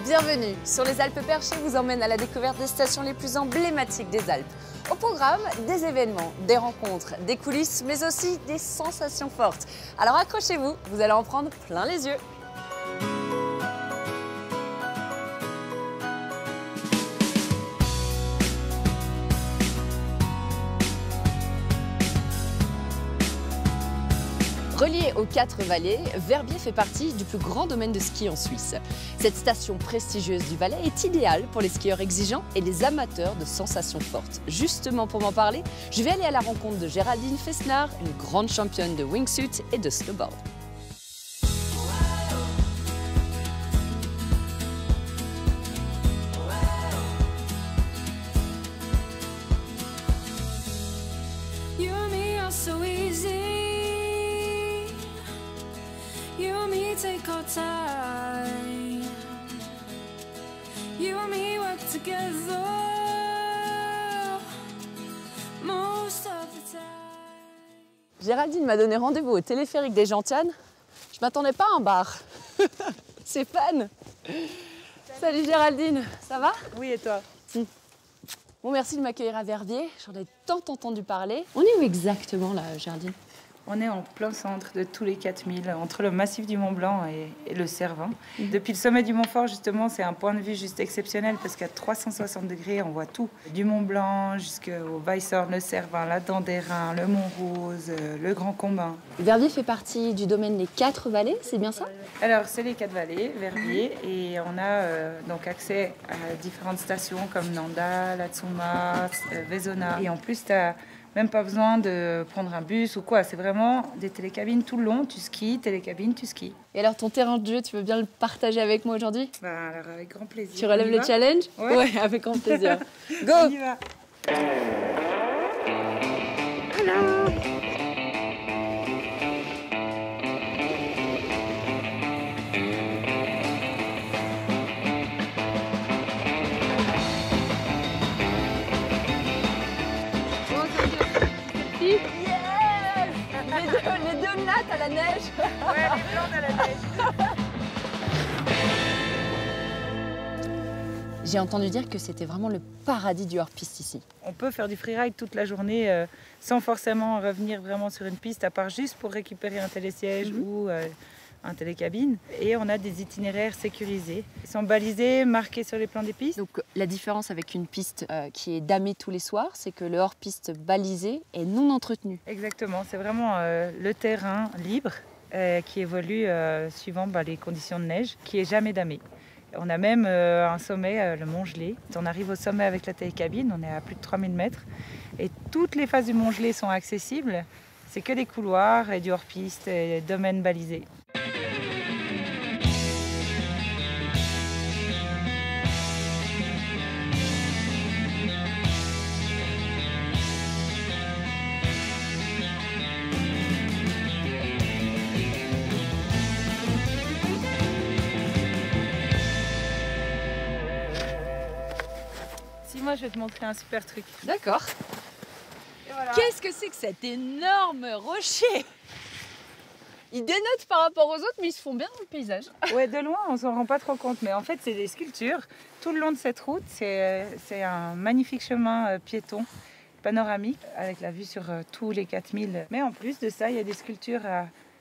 Bienvenue sur les Alpes Perchées vous emmène à la découverte des stations les plus emblématiques des Alpes. Au programme, des événements, des rencontres, des coulisses, mais aussi des sensations fortes. Alors accrochez-vous, vous allez en prendre plein les yeux. Relié aux 4 vallées, Verbier fait partie du plus grand domaine de ski en Suisse. Cette station prestigieuse du Valais est idéale pour les skieurs exigeants et les amateurs de sensations fortes. Justement pour m'en parler, je vais aller à la rencontre de Géraldine Fessnard, une grande championne de wingsuit et de snowboard. Take our time. You and me work together most of the time. Géraldine m'a donné rendez-vous au téléphérique des Gentianes. Je m'attendais pas à un bar. C'est fan. Salut Géraldine, ça va? Oui, et toi? Bon, merci de m'accueillir à Verbier. J'en ai tant entendu parler. On est où exactement là, Géraldine? On est en plein centre de tous les 4000, entre le massif du Mont Blanc et le Cervin. Depuis le sommet du Mont Fort, justement, c'est un point de vue juste exceptionnel parce qu'à 360 degrés, on voit tout. Du Mont Blanc jusqu'au Weisshorn, le Cervin, la Dent d'Airain, le Mont Rose, le Grand Combin. Verbier fait partie du domaine des 4 vallées, c'est bien ça? Alors, c'est les 4 vallées, Verbier, et on a donc accès à différentes stations comme Nanda, Latsuma, Vezona. Et en plus, tu n'as même pas besoin de prendre un bus ou quoi. C'est vraiment des télécabines tout le long. Tu skis, télécabine, tu skis. Et alors, ton terrain de jeu, tu veux bien le partager avec moi aujourd'hui? Bah, alors, avec grand plaisir. Tu relèves le challenge? Ouais, avec grand plaisir. Go! On y va. Hello. Yes! Les deux nattes à la neige. Ouais, les plantes à la neige. J'ai entendu dire que c'était vraiment le paradis du hors-piste ici. On peut faire du freeride toute la journée sans forcément revenir vraiment sur une piste, à part juste pour récupérer un télésiège ou un télécabine. Et on a des itinéraires sécurisés. Ils sont balisés, marqués sur les plans des pistes. Donc la différence avec une piste qui est damée tous les soirs, c'est que le hors-piste balisé est non entretenu. Exactement, c'est vraiment le terrain libre qui évolue suivant les conditions de neige, qui est jamais damé. On a même un sommet, le Mont Gelé. On arrive au sommet avec la télécabine, on est à plus de 3000 mètres. Et toutes les phases du Mont Gelé sont accessibles. C'est que des couloirs et du hors-piste et des domaines balisés. Moi, je vais te montrer un super truc. D'accord. Voilà. Qu'est-ce que c'est que cet énorme rocher? Il dénote par rapport aux autres, mais ils se font bien dans le paysage. Ouais, de loin, on s'en rend pas trop compte. Mais en fait, c'est des sculptures. Tout le long de cette route, c'est un magnifique chemin piéton panoramique avec la vue sur tous les 4000. Mais en plus de ça, il y a des sculptures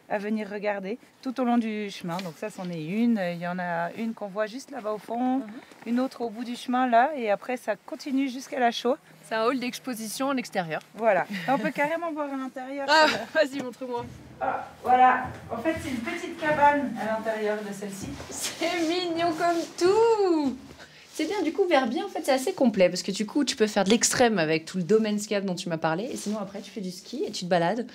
à venir regarder tout au long du chemin. Donc ça, c'en est une. Il y en a une qu'on voit juste là-bas au fond, une autre au bout du chemin là, et après ça continue jusqu'à la chaux. C'est un hall d'exposition en extérieur. Voilà. On peut carrément voir à l'intérieur. Ah, vas-y, montre-moi. Ah, voilà. En fait, c'est une petite cabane à l'intérieur de celle-ci. C'est mignon comme tout. C'est bien, du coup, Verbier, en fait, c'est assez complet parce que du coup, tu peux faire de l'extrême avec tout le domaine skiable dont tu m'as parlé, et sinon après, tu fais du ski et tu te balades.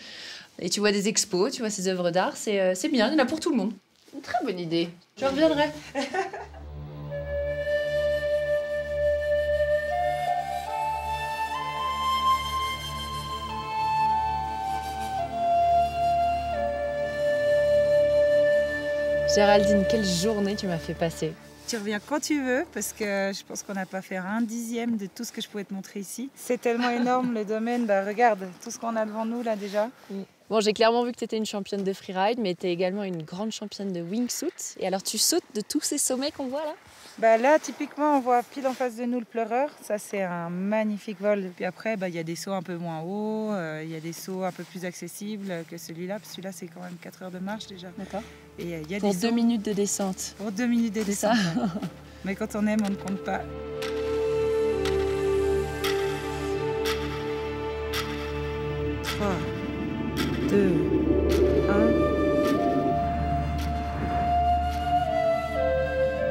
Et tu vois des expos, tu vois ces œuvres d'art, c'est bien, il y en a pour tout le monde. Une très bonne idée. Je reviendrai. Géraldine, quelle journée tu m'as fait passer. Tu reviens quand tu veux, parce que je pense qu'on n'a pas fait un dixième de tout ce que je pouvais te montrer ici. C'est tellement énorme le domaine. Bah, regarde, tout ce qu'on a devant nous là déjà. Bon, j'ai clairement vu que tu étais une championne de freeride, mais tu es également une grande championne de wingsuit. Et alors, tu sautes de tous ces sommets qu'on voit là? Bah là, typiquement, on voit pile en face de nous le pleureur. Ça, c'est un magnifique vol. Et puis après, il y a des sauts un peu moins hauts, il y a des sauts un peu plus accessibles que celui-là. Celui-là, c'est quand même 4 heures de marche déjà. D'accord. Et il y a Pour des 2 sauts minutes de descente. pour 2 minutes de C'est ça. descente. Ouais. Mais quand on aime, on ne compte pas. Trois, 2, 1.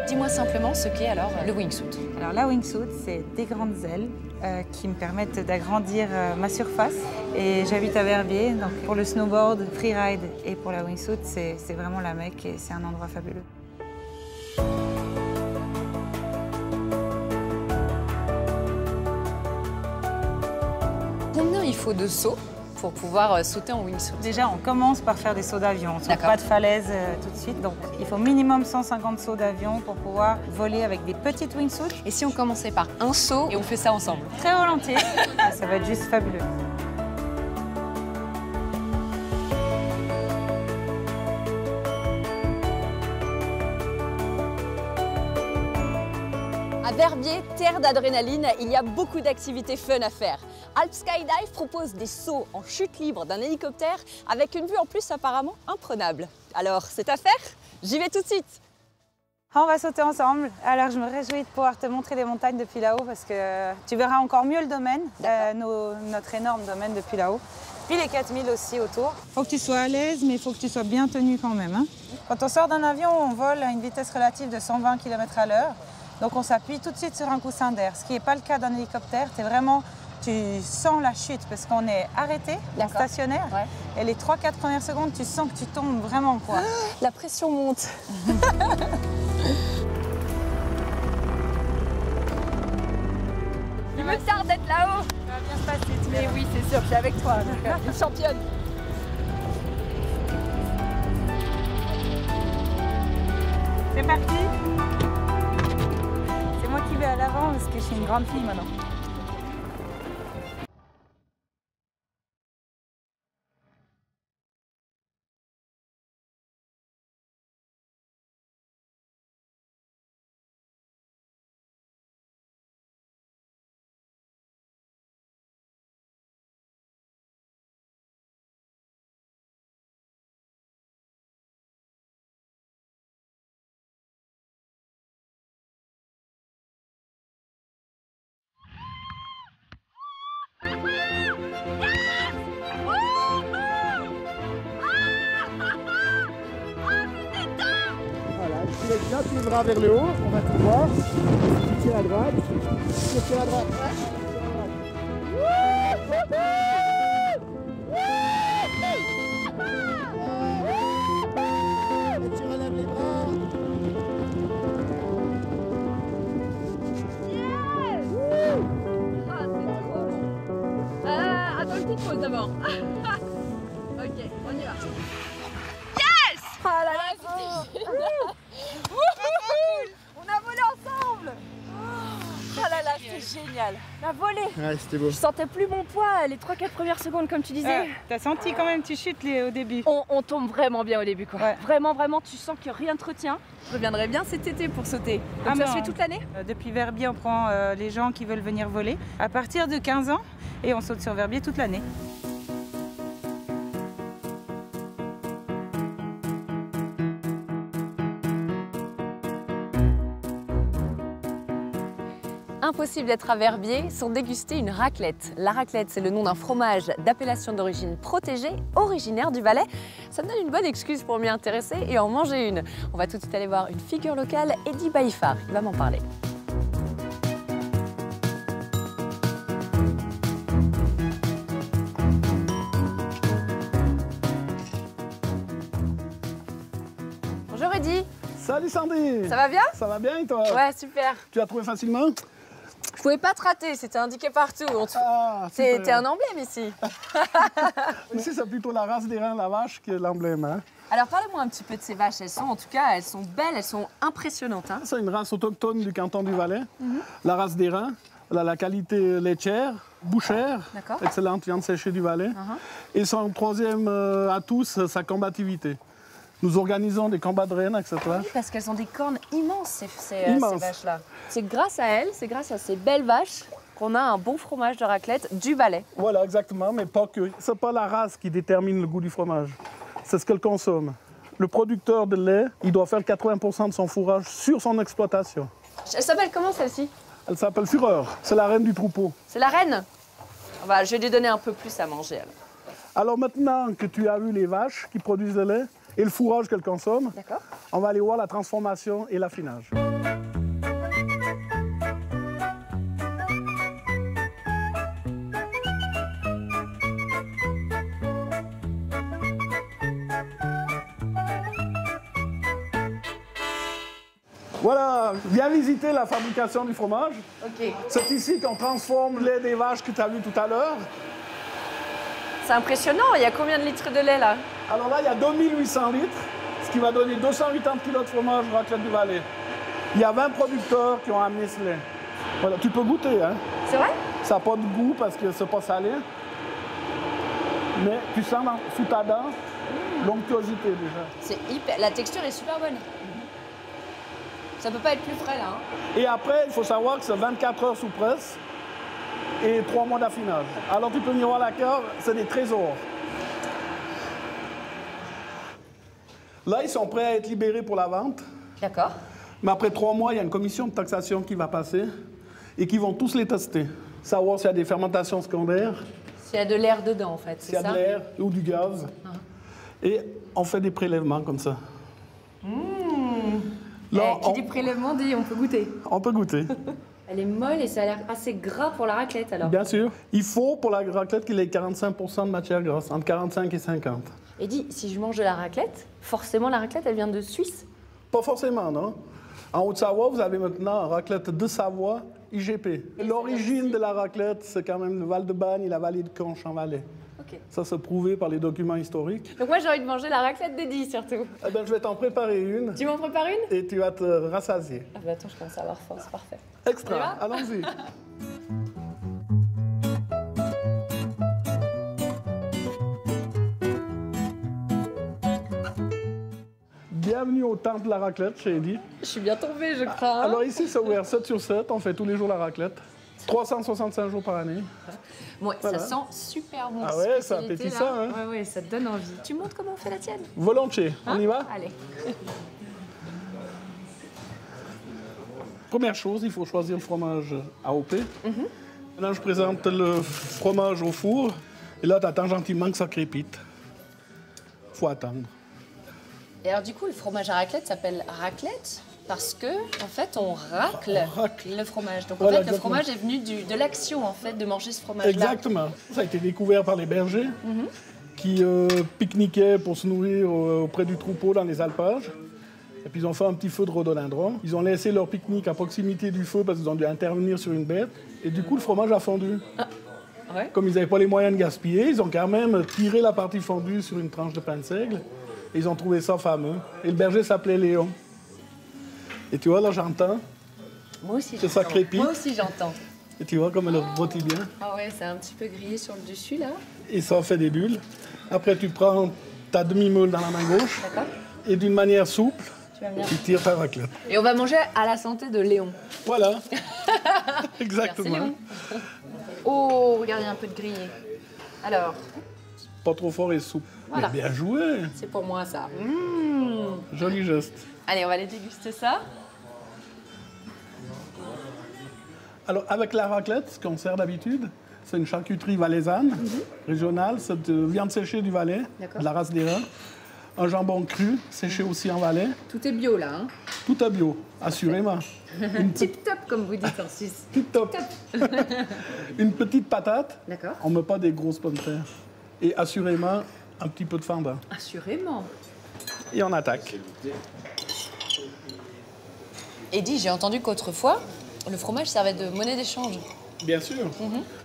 Dis-moi simplement ce qu'est alors le wingsuit. Alors la wingsuit, c'est des grandes ailes qui me permettent d'agrandir ma surface. Et j'habite à Verbier, donc pour le snowboard, freeride et pour la wingsuit, c'est vraiment la Mecque et c'est un endroit fabuleux. Combien il faut de sauts pour pouvoir sauter en wingsuit? Déjà, on commence par faire des sauts d'avion. On ne saute D'accord. pas de falaise tout de suite. Donc, il faut minimum 150 sauts d'avion pour pouvoir voler avec des petites wingsuits. Et si on commençait par un saut et on fait ça ensemble? Très volontiers. Ça va être juste fabuleux. À Verbier, terre d'adrénaline, il y a beaucoup d'activités fun à faire. Alp Skydive propose des sauts en chute libre d'un hélicoptère avec une vue en plus apparemment imprenable. Alors, c'est à faire? J'y vais tout de suite! On va sauter ensemble. Alors, je me réjouis de pouvoir te montrer les montagnes depuis là-haut parce que tu verras encore mieux le domaine, notre énorme domaine depuis là-haut. Puis les 4000 aussi autour. Il faut que tu sois à l'aise, mais il faut que tu sois bien tenu quand même. Hein. Quand on sort d'un avion, on vole à une vitesse relative de 120 km/h. Donc on s'appuie tout de suite sur un coussin d'air, ce qui n'est pas le cas d'un hélicoptère. Tu sens la chute parce qu'on est arrêté, en stationnaire. Ouais. Et les 3-4 premières secondes, tu sens que tu tombes vraiment, quoi. La pression monte. Il me tarde d'être là-haut. Ça va bien se passer, tu Mais verras. oui, c'est sûr, je suis avec toi. Une championne. C'est parti. C'est moi qui vais à l'avant parce que je suis une grande fille maintenant. Voilà, tu lèves bien tes bras vers le haut, on va tout voir. Tu tires à droite, tu tires à droite. Et tu relèves les bras. Attends, une petite pause d'abord. Ok, on y va. Oh là là, c'était génial. On a volé ensemble. Oh là là, c'était génial. La volée. Ouais, c'était beau. Je sentais plus mon poids les 3-4 premières secondes comme tu disais. T'as senti quand même, tu chutes au début. On tombe vraiment bien au début quoi. Ouais. Vraiment, vraiment, tu sens que rien ne te retient. Je reviendrai bien cet été pour sauter. Ah, Donc ça mais se fait on- toute l'année? Depuis Verbier, on prend les gens qui veulent venir voler à partir de 15 ans et on saute sur Verbier toute l'année. Impossible d'être à Verbier sans déguster une raclette. La raclette, c'est le nom d'un fromage d'appellation d'origine protégée, originaire du Valais. Ça me donne une bonne excuse pour m'y intéresser et en manger une. On va tout de suite aller voir une figure locale, Eddy Baïfar, qui va m'en parler. Bonjour Eddy, Salut Sandy. ça va bien? Ça va bien et toi? Ouais, super. Tu as trouvé facilement? Je pouvais pas te rater, c'était indiqué partout. Ah, T'es super. un emblème ici. Ici, c'est plutôt la race des reins, la vache, qui est l'emblème. Hein. Alors parlez-moi un petit peu de ces vaches. Elles sont, en tout cas, elles sont belles, elles sont impressionnantes. Hein. C'est une race autochtone du canton du Valais, la race des reins. Voilà, la qualité laitière, bouchère, D'accord. excellente viande séchée du Valais. Et son troisième atout, c'est sa combativité. Nous organisons des combats de rennes avec cette vache. Oui, parce qu'elles ont des cornes immenses, ces Immenses. vaches-là. C'est grâce à elles, c'est grâce à ces belles vaches qu'on a un bon fromage de raclette du Valais. Voilà, exactement, mais pas que. C'est pas la race qui détermine le goût du fromage, c'est ce qu'elle consomme. Le producteur de lait, il doit faire 80% de son fourrage sur son exploitation. Elle s'appelle comment celle-ci? Elle s'appelle Fureur, c'est la reine du troupeau. C'est la reine? Je vais lui donner un peu plus à manger. Alors maintenant que tu as vu les vaches qui produisent le lait et le fourrage qu'elles consomment, D'accord. on va aller voir la transformation et l'affinage. Voilà, viens visiter la fabrication du fromage. Ok. C'est ici qu'on transforme le lait des vaches que tu as vu tout à l'heure. C'est impressionnant, il y a combien de litres de lait là? Alors là, il y a 2800 litres, ce qui va donner 280 kg de fromage raclette du Valais. Il y a 20 producteurs qui ont amené ce lait. Voilà, tu peux goûter, hein. C'est vrai? Ça n'a pas de goût parce que c'est pas salé. Mais tu sens sous ta dent l'onctuosité déjà. C'est hyper. La texture est super bonne. Ça peut pas être plus frais là. Hein. Et après, il faut savoir que c'est 24 heures sous presse et 3 mois d'affinage. Alors tu peux venir voir la cave, c'est des trésors. Là, ils sont prêts à être libérés pour la vente. D'accord. Mais après 3 mois, il y a une commission de taxation qui va passer et qui vont tous les tester. Savoir s'il y a des fermentations secondaires, S'il y a de l'air dedans en fait, s'il y c'est a ça? de l'air ou du gaz. Et on fait des prélèvements comme ça. Là, Qui dit prélèvement dit on peut goûter. on peut goûter. Elle est molle et ça a l'air assez gras pour la raclette alors. Bien sûr. Il faut pour la raclette qu'il ait 45% de matière grasse, entre 45 et 50. Et dis, si je mange de la raclette, forcément la raclette elle vient de Suisse? Pas forcément, non. En Haute-Savoie, vous avez maintenant un raclette de Savoie IGP. L'origine de la raclette, c'est quand même le Val-de-Bagne et la vallée de Conches en Valais. Ok. Ça, c'est prouvé par les documents historiques. Donc moi j'ai envie de manger la raclette d'Eddie surtout. Eh ben, je vais t'en préparer une Tu m'en prépares une? et tu vas te rassasier. Ah bah attends, je commence à avoir faim, c'est parfait. Extra, On y va allons-y. Bienvenue au temple de la raclette chez Eddy. Je suis bien tombée, je crois. hein. Alors ici, c'est ouvert 7 sur 7, on fait tous les jours la raclette. 365 jours par année. Ouais, Voilà. ça sent super bon. Ah cette ouais, c'est spécialité, appétissant, là. hein. Ouais, ça te donne envie. Tu montres comment on fait la tienne? Volontiers, on y va? Allez. Première chose, il faut choisir le fromage AOP. Là, je présente le fromage au four. Et là, tu attends gentiment que ça crépite. Faut attendre. Et alors du coup, le fromage à raclette s'appelle raclette parce que en fait, on racle On racle. le fromage. Donc Voilà, en fait, le exactement. fromage est venu de l'action en fait de manger ce fromage-là. Exactement. Ça a été découvert par les bergers qui pique-niquaient pour se nourrir auprès du troupeau dans les alpages. Et puis ils ont fait un petit feu de rhododendron. Ils ont laissé leur pique-nique à proximité du feu parce qu'ils ont dû intervenir sur une bête. Et du coup, le fromage a fondu. Ouais. Comme ils n'avaient pas les moyens de gaspiller, ils ont quand même tiré la partie fondue sur une tranche de pain de seigle. Et ils ont trouvé ça fameux. Et le berger s'appelait Léon. Et tu vois, là, j'entends. Moi aussi. Que ça j'entends. crépite. Moi aussi, j'entends. Et tu vois comme elle rôtit bien. Ah ouais, c'est un petit peu grillé sur le dessus là. Et ça fait des bulles. Après, tu prends ta demi-meule dans la main gauche. D'accord. Et d'une manière souple, Tu vas venir. tu tires ta raclette. Et on va manger à la santé de Léon. Voilà. Merci Exactement. Léon. Oh, regardez un peu de grillé. Alors, Pas trop fort et souple. Voilà. Mais bien joué. c'est pour moi ça. Joli geste. Allez, on va aller déguster ça. Alors, avec la raclette, ce qu'on sert d'habitude, c'est une charcuterie valaisanne, régionale. C'est de viande séchée du Valais, D'accord. de la race des reins. Un jambon cru, séché aussi en Valais. Tout est bio là. Hein. Tout à bio, assurément. Une Tip top comme vous dites en Suisse. petite top. Une petite patate. D'accord. On ne met pas des grosses pommes de terre. Et assurément, un petit peu de fondant. Assurément. Et on attaque. Eddie, j'ai entendu qu'autrefois, le fromage servait de monnaie d'échange. Bien sûr.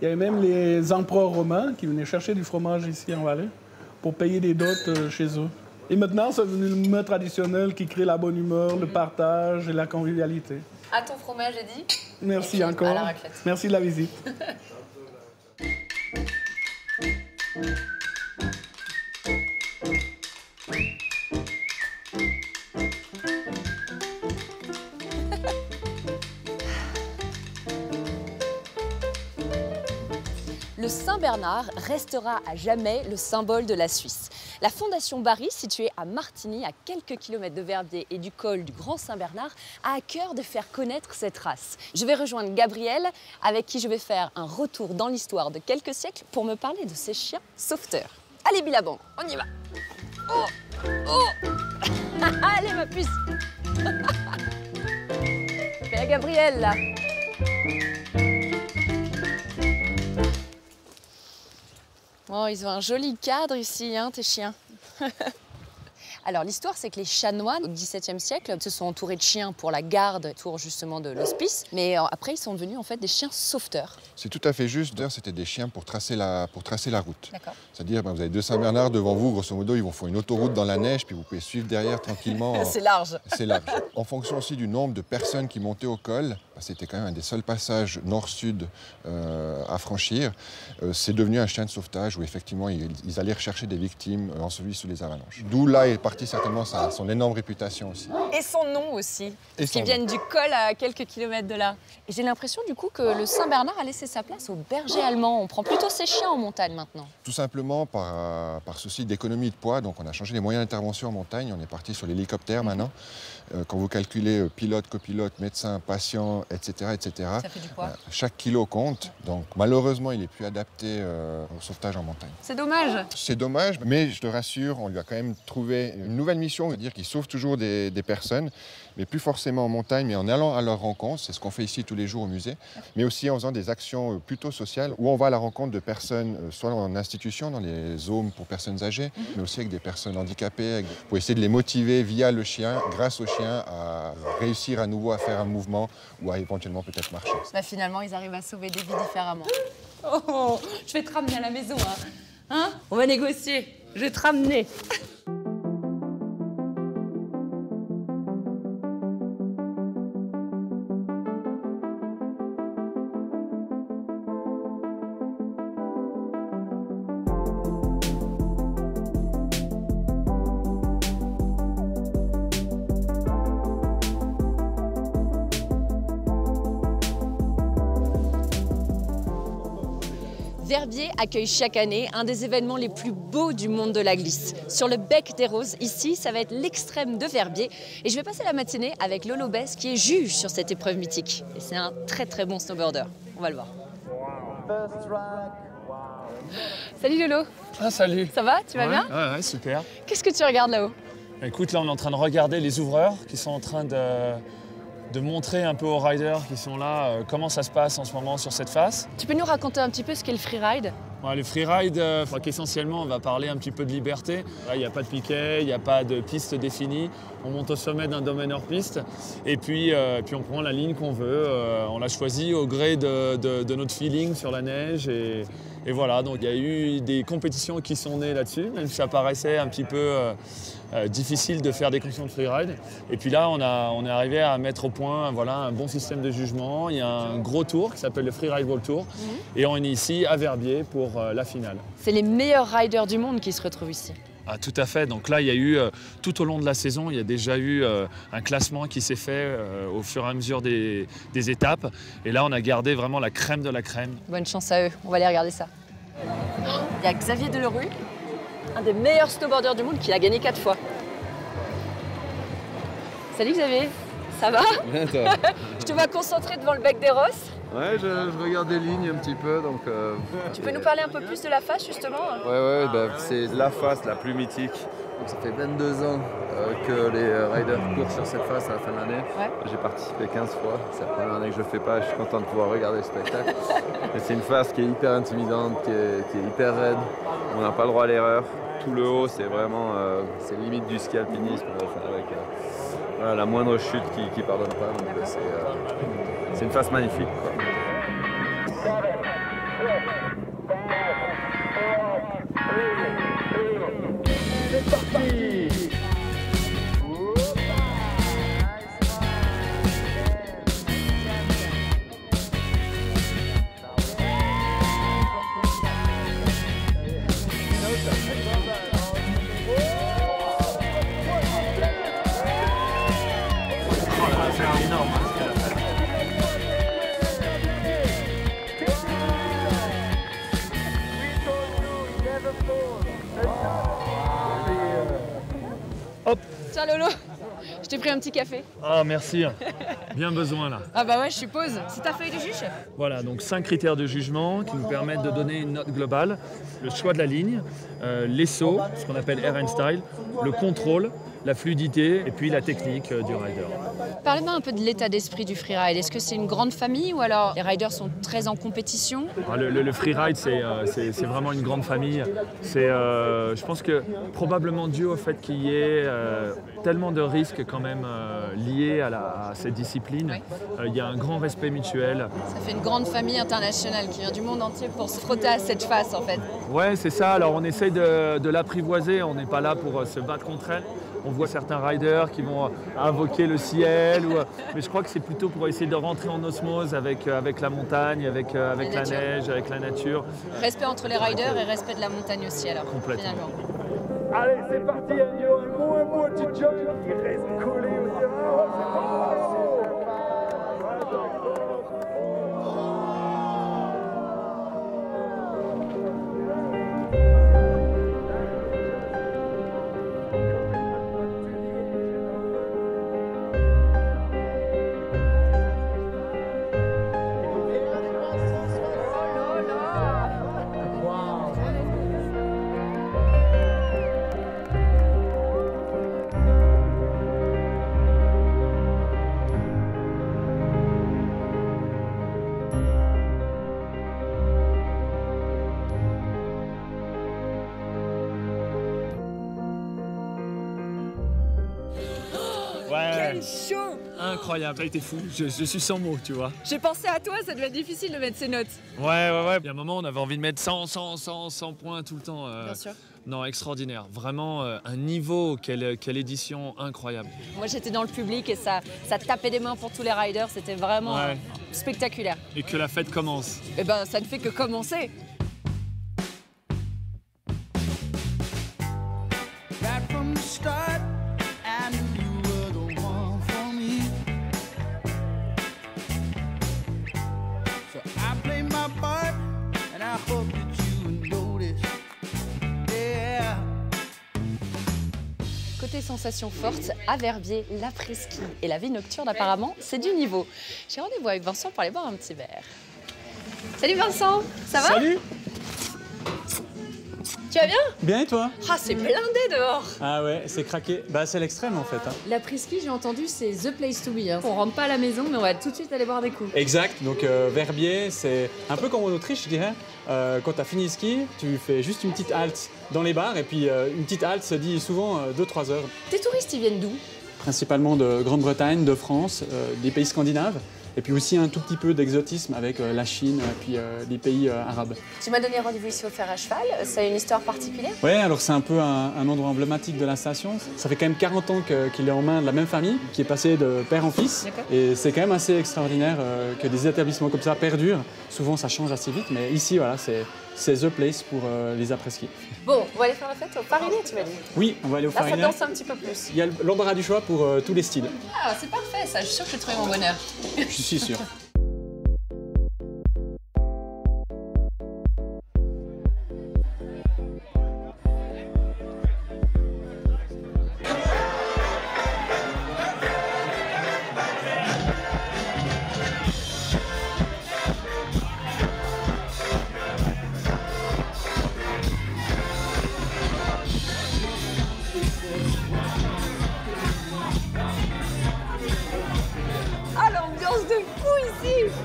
Il y avait même les empereurs romains qui venaient chercher du fromage ici en Valais pour payer des dots chez eux. Et maintenant, c'est devenu le mets traditionnel qui crée la bonne humeur, le partage et la convivialité. À ton fromage, j'ai dit. Merci Et puis, encore. à la raclette. Merci de la visite. Le Saint-Bernard restera à jamais le symbole de la Suisse. La Fondation Barry, située à Martigny, à quelques kilomètres de Verbier et du col du Grand Saint-Bernard, a à cœur de faire connaître cette race. Je vais rejoindre Gabriel, avec qui je vais faire un retour dans l'histoire de quelques siècles pour me parler de ces chiens sauveteurs. Allez, Billabong, on y va. Oh, oh. Allez, ma puce. Fais à Gabriel, là. Oh, ils ont un joli cadre ici, hein, tes chiens. Alors, l'histoire, c'est que les chanoines, au XVIIe siècle, se sont entourés de chiens pour la garde autour justement de l'hospice. Mais après, ils sont devenus en fait des chiens sauveteurs. C'est tout à fait juste. D'ailleurs, c'était des chiens pour tracer la route. D'accord. C'est-à-dire, vous avez 2 Saint-Bernard devant vous, grosso modo, ils vont faire une autoroute dans la neige, puis vous pouvez suivre derrière tranquillement. C'est large. C'est large. En fonction aussi du nombre de personnes qui montaient au col, c'était quand même un des seuls passages nord-sud à franchir, c'est devenu un chien de sauvetage où effectivement ils allaient rechercher des victimes ensevelies sous les avalanches. D'où là est partie certainement son énorme réputation aussi. Et son nom aussi, Et qui viennent du col à quelques kilomètres de là. Et j'ai l'impression du coup que le Saint-Bernard a laissé sa place aux bergers allemands. On prend plutôt ses chiens en montagne maintenant. Tout simplement par souci d'économie de poids, donc on a changé les moyens d'intervention en montagne, on est parti sur l'hélicoptère maintenant. Quand vous calculez pilote, copilote, médecin, patient, etc., Ça fait du poids. chaque kilo compte, donc malheureusement il n'est plus adapté au sauvetage en montagne. C'est dommage. C'est dommage, mais je te rassure, on lui a quand même trouvé une nouvelle mission, c'est-à-dire qu'il sauve toujours des personnes, mais plus forcément en montagne, mais en allant à leur rencontre, c'est ce qu'on fait ici tous les jours au musée, mais aussi en faisant des actions plutôt sociales, où on va à la rencontre de personnes, soit en institution, dans les homes pour personnes âgées, mais aussi avec des personnes handicapées, pour essayer de les motiver via le chien, grâce au chien, à réussir à nouveau à faire un mouvement ou à éventuellement peut-être marcher. Bah, finalement, ils arrivent à sauver des vies différemment. Oh, je vais te ramener à la maison, hein, on va négocier. Je vais te ramener. Verbier accueille chaque année un des événements les plus beaux du monde de la glisse. Sur le Bec des Roses, ici, ça va être l'extrême de Verbier. Et je vais passer la matinée avec Lolo Bess, qui est juge sur cette épreuve mythique. Et c'est un très très bon snowboarder. On va le voir. Salut Lolo. Ah salut. Ça va? Tu vas bien? Ouais, super. Qu'est-ce que tu regardes là-haut? Écoute, là on est en train de regarder les ouvreurs qui sont en train de montrer un peu aux riders qui sont là comment ça se passe en ce moment sur cette face. Tu peux nous raconter un petit peu ce qu'est le freeride? Ouais, le freeride, essentiellement on va parler un petit peu de liberté. Il n'y a pas de piquet, il n'y a pas de piste définie. On monte au sommet d'un domaine hors piste et puis on prend la ligne qu'on veut. On l'a choisi au gré de notre feeling sur la neige. Et voilà, donc il y a eu des compétitions qui sont nées là-dessus, même si ça paraissait un petit peu difficile de faire des conditions de freeride. Et puis là, on est arrivé à mettre au point un bon système de jugement. Il y a un gros tour qui s'appelle le Freeride World Tour. Et on est ici à Verbier pour la finale. C'est les meilleurs riders du monde qui se retrouvent ici. Ah, tout à fait. Donc là, il y a eu, tout au long de la saison, il y a déjà eu un classement qui s'est fait au fur et à mesure des étapes. Et là, on a gardé vraiment la crème de la crème. Bonne chance à eux. On va aller regarder ça. Il y a Xavier Delerue, un des meilleurs snowboarders du monde qui l'a gagné 4 fois. Salut Xavier, ça va? Bien toi. Je te vois concentré devant le Bec des Roses. Ouais, je regarde les lignes un petit peu, donc... Tu peux nous parler un peu plus de la face justement? Ouais, c'est la face la plus mythique. Donc, ça fait 22 ans que les riders courent sur cette face à la fin de l'année. Ouais. J'ai participé 15 fois, c'est la première année que je le fais pas, je suis content de pouvoir regarder le spectacle. Et c'est une face qui est hyper intimidante, qui est hyper raide, on n'a pas le droit à l'erreur. Tout le haut, c'est vraiment c'est limite du ski alpinisme, avec la moindre chute qui pardonne pas. Donc, c'est une face magnifique, quoi. C'est parti. Ça, Lolo, je t'ai pris un petit café. Ah, merci. Bien besoin là. Ah bah ouais, je suppose. C'est ta feuille de juge? Voilà, donc 5 critères de jugement qui nous permettent de donner une note globale. Le choix de la ligne, les sauts, ce qu'on appelle air and style, le contrôle, la fluidité et puis la technique du rider. Parlez-moi un peu de l'état d'esprit du freeride. Est-ce que c'est une grande famille ou alors les riders sont très en compétition? Le freeride, c'est vraiment une grande famille. Je pense que probablement dû au fait qu'il y ait tellement de risques quand même liés à cette discipline. Oui. Il y a un grand respect mutuel. Ça fait une grande famille internationale qui vient du monde entier pour se frotter à cette face en fait. Ouais, c'est ça. Alors on essaye de l'apprivoiser. On n'est pas là pour se battre contre elle. On voit certains riders qui vont invoquer le ciel, mais je crois que c'est plutôt pour essayer de rentrer en osmose avec la montagne, avec la neige, avec la nature. Respect entre les riders et respect de la montagne aussi alors. Complètement. Finalement. Allez, c'est parti, un mot, tu jump, il reste collé au terrain. Quel show! Incroyable, ça a été fou, je suis sans mots, tu vois. J'ai pensé à toi, ça devait être difficile de mettre ces notes. Ouais. Il y a un moment, on avait envie de mettre 100 points tout le temps. Bien sûr. Non, extraordinaire. Vraiment un niveau, quelle édition incroyable. Moi j'étais dans le public et ça tapait des mains pour tous les riders, c'était vraiment spectaculaire. Et que la fête commence. Eh ben ça ne fait que commencer. Right from the start, I knew you were the one for me. So I played my part, and I hope that you notice. Yeah. Côté sensations fortes, à Verbier, l'après-ski et la vie nocturne apparemment, c'est du niveau. J'ai rendez-vous avec Vincent pour aller boire un petit verre. Salut Vincent, ça va? Salut. Tu vas bien? Bien et toi? Ah, c'est blindé dehors. Ah ouais, c'est craqué. Bah c'est l'extrême en fait. Hein. L'après-ski, j'ai entendu, c'est the place to be. Hein. On rentre pas à la maison, mais on va tout de suite aller boire des coups. Exact, donc Verbier, c'est un peu comme en Autriche, je dirais. Quand tu as fini le ski, tu fais juste une petite halte dans les bars et puis une petite halte se dit souvent 2-3 heures. Tes touristes, ils viennent d'où? Principalement de Grande-Bretagne, de France, des pays scandinaves. Et puis aussi un tout petit peu d'exotisme avec la Chine et puis des pays arabes. Tu m'as donné rendez-vous ici au Fer à Cheval, ça a une histoire particulière? Ouais, alors c'est un peu un endroit emblématique de la station. Ça fait quand même 40 ans qu'il est en main de la même famille, qui est passé de père en fils. Et c'est quand même assez extraordinaire que des établissements comme ça perdurent. Souvent ça change assez vite, mais ici voilà, c'est the place pour les après-ski. Bon, on va aller faire la fête au Farinet, tu m'as dit? Oui, on va aller au Farinet. Là, ça danse un petit peu plus. Il y a l'embarras du choix pour tous les styles. Ah, c'est parfait ça, je suis sûre que je vais trouver mon bonheur. Je suis sûr.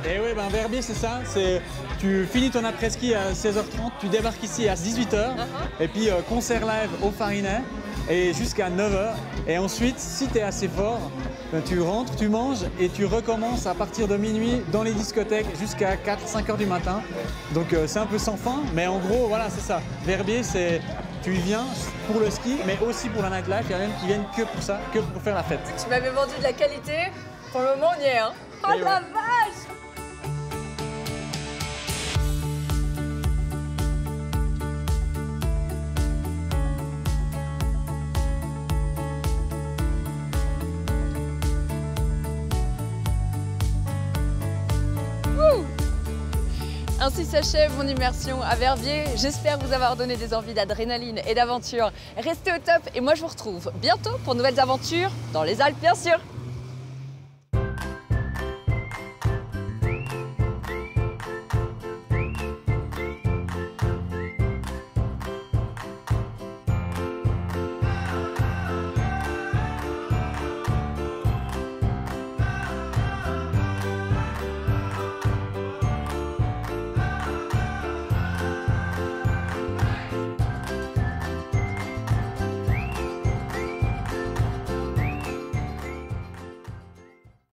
Et oui, ben Verbier, c'est ça. Tu finis ton après-ski à 16h30, tu débarques ici à 18h, et puis concert live au Farinet, et jusqu'à 9h. Et ensuite, si tu es assez fort, ben, tu rentres, tu manges, et tu recommences à partir de minuit dans les discothèques jusqu'à 4-5h du matin. Donc c'est un peu sans fin, mais en gros, voilà, c'est ça. Verbier, tu y viens pour le ski, mais aussi pour la nightlife. Il y en a même qui viennent que pour ça, que pour faire la fête. Tu m'avais vendu de la qualité, pour le moment on y est, hein. Oh la vache! Ainsi s'achève mon immersion à Verbier. J'espère vous avoir donné des envies d'adrénaline et d'aventure. Restez au top et moi je vous retrouve bientôt pour de nouvelles aventures dans les Alpes bien sûr.